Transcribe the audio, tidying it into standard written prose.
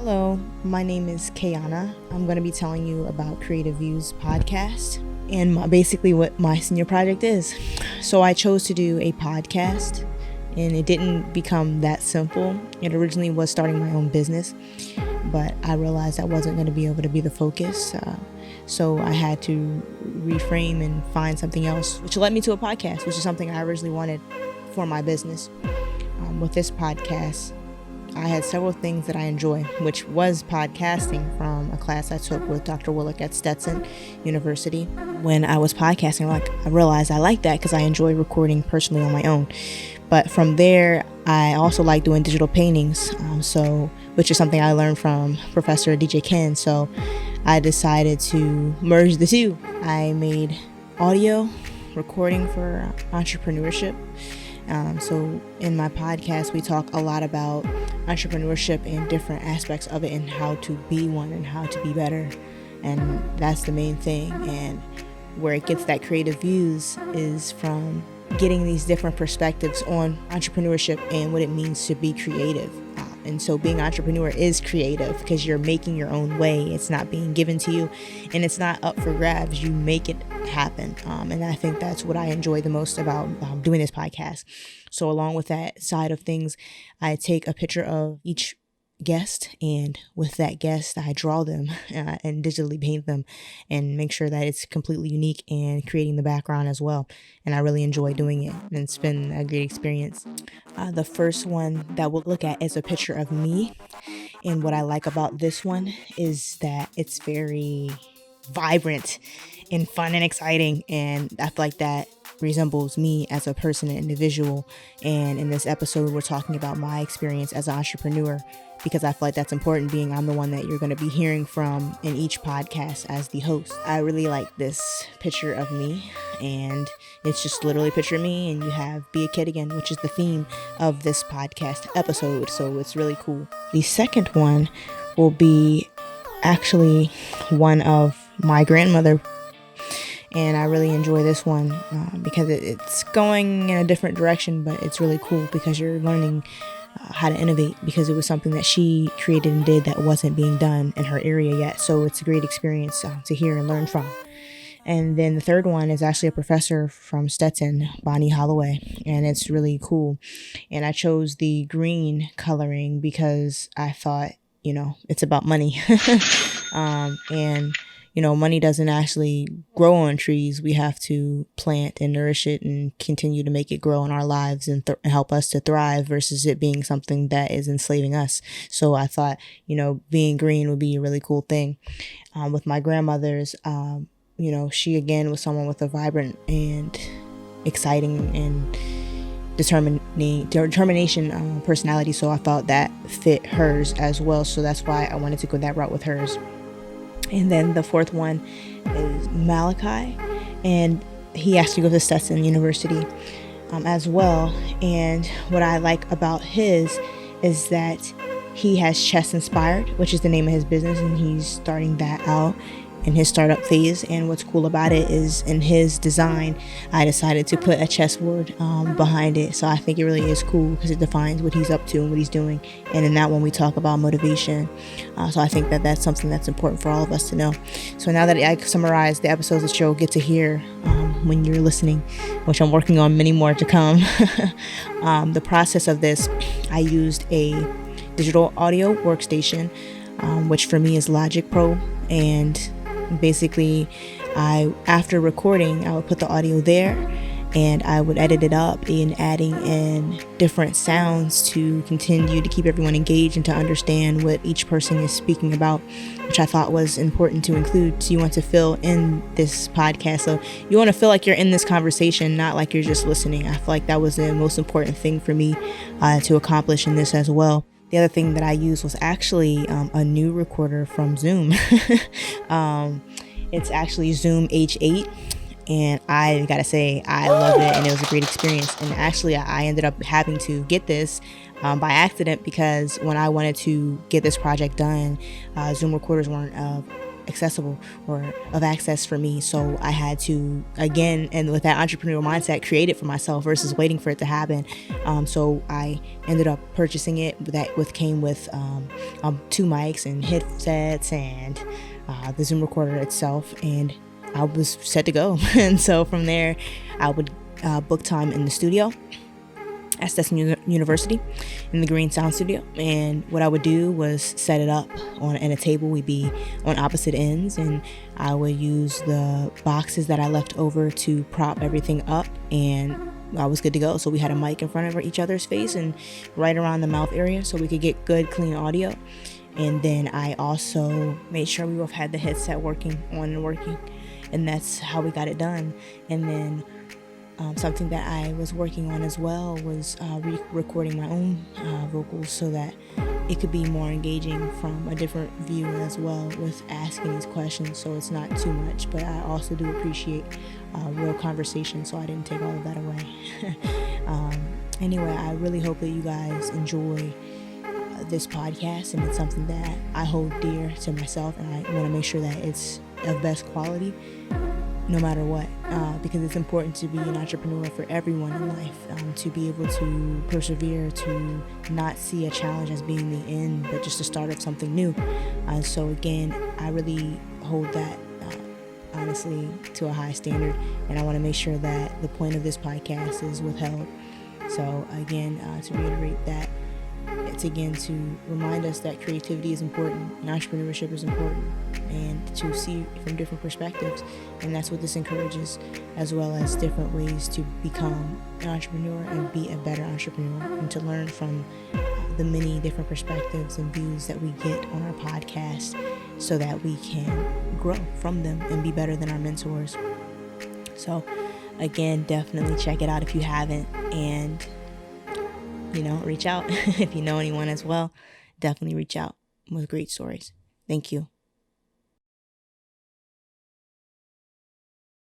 Hello, my name is Kayana. I'm going to be telling you about Kr3ativ3 Views Podcast and basically what my senior project is. So I chose to do a podcast and it didn't become that simple. It originally was starting my own business, but I realized I wasn't going to be able to be the focus. So I had to reframe and find something else, which led me to a podcast, which is something I originally wanted for my business. With this podcast, I had several things that I enjoy, which was podcasting from a class I took with Dr. Willick at Stetson University. When I was podcasting, I realized I liked that because I enjoy recording personally on my own. But from there, I also like doing digital paintings, which is something I learned from Professor DJ Ken. So I decided to merge the two. I made audio recording for entrepreneurship. So in my podcast, we talk a lot about entrepreneurship and different aspects of it and how to be one and how to be better. And that's the main thing. And where it gets that creative views is from getting these different perspectives on entrepreneurship and what it means to be creative. And so being an entrepreneur is creative because you're making your own way. It's not being given to you and it's not up for grabs. You make it happen. And I think that's what I enjoy the most about doing this podcast. So along with that side of things, I take a picture of each guest, and with that guest I draw them and digitally paint them and make sure that it's completely unique and creating the background as well. And I really enjoy doing it, and it's been a great experience. The first one that we'll look at is a picture of me, and what I like about this one is that it's very vibrant and fun and exciting, and I feel like that resembles me as a person and individual. And in this episode, we're talking about my experience as an entrepreneur, because I feel like that's important, being I'm the one that you're going to be hearing from in each podcast as the host. I really like this picture of me, and it's just literally a picture of me, and you have Be a Kid Again, which is the theme of this podcast episode, so it's really cool. The second one will be actually one of my grandmother, and I really enjoy this one because it's going in a different direction, but it's really cool because you're learning how to innovate, because it was something that she created and did that wasn't being done in her area yet. So it's a great experience to hear and learn from. And then the third one is actually a professor from Stetson, Bonnie Holloway, and it's really cool. And I chose the green coloring because I thought, it's about money. And money doesn't actually grow on trees. We have to plant and nourish it and continue to make it grow in our lives and help us to thrive, versus it being something that is enslaving us. So I thought, being green would be a really cool thing. With my grandmother's, she again was someone with a vibrant and exciting and determination personality. So I thought that fit hers as well. So that's why I wanted to go that route with hers. And then the fourth one is Malachi, and he actually goes to Stetson University as well. And what I like about his is that he has Chess Inspired, which is the name of his business, and he's starting that out in his startup phase. And what's cool about it is in his design, I decided to put a chessboard behind it. So I think it really is cool because it defines what he's up to and what he's doing. And in that one, we talk about motivation. So I think that that's something that's important for all of us to know. So now that I summarized the episodes that you'll get to hear when you're listening, which I'm working on many more to come, the process of this, I used a digital audio workstation, which for me is Logic Pro. And basically, after recording, I would put the audio there and I would edit it up and adding in different sounds to continue to keep everyone engaged and to understand what each person is speaking about, which I thought was important to include. So you want to feel in this podcast. So you want to feel like you're in this conversation, not like you're just listening. I feel like that was the most important thing for me to accomplish in this as well. The other thing that I used was actually a new recorder from Zoom. It's actually Zoom H8. And I gotta say, I loved it and it was a great experience. And actually, I ended up having to get this by accident because when I wanted to get this project done, Zoom recorders weren't accessible or of access for me. So I had to, again, and with that entrepreneurial mindset, create it for myself versus waiting for it to happen. So I ended up purchasing it. That came with 2 mics and headsets and the Zoom recorder itself, and I was set to go. And so from there, I would book time in the studio at Stetson University in the Green Sound Studio. And what I would do was set it up on a table. We'd be on opposite ends, and I would use the boxes that I left over to prop everything up, and I was good to go. So we had a mic in front of each other's face and right around the mouth area so we could get good, clean audio. And then I also made sure we both had the headset working, and that's how we got it done. And then something that I was working on as well was recording my own vocals so that it could be more engaging from a different view as well with asking these questions, so it's not too much. But I also do appreciate real conversation, so I didn't take all of that away. Anyway, I really hope that you guys enjoy this podcast, and it's something that I hold dear to myself, and I want to make sure that it's of best quality no matter what, because it's important to be an entrepreneur for everyone in life, to be able to persevere, to not see a challenge as being the end, but just the start of something new. So again, I really hold that honestly to a high standard, and I want to make sure that the point of this podcast is withheld. So again, to reiterate that, it's again to remind us that creativity is important and entrepreneurship is important, and to see from different perspectives. And that's what this encourages, as well as different ways to become an entrepreneur and be a better entrepreneur, and to learn from the many different perspectives and views that we get on our podcast, so that we can grow from them and be better than our mentors. So again, definitely check it out if you haven't, and reach out. If you know anyone as well, definitely reach out with great stories. Thank you.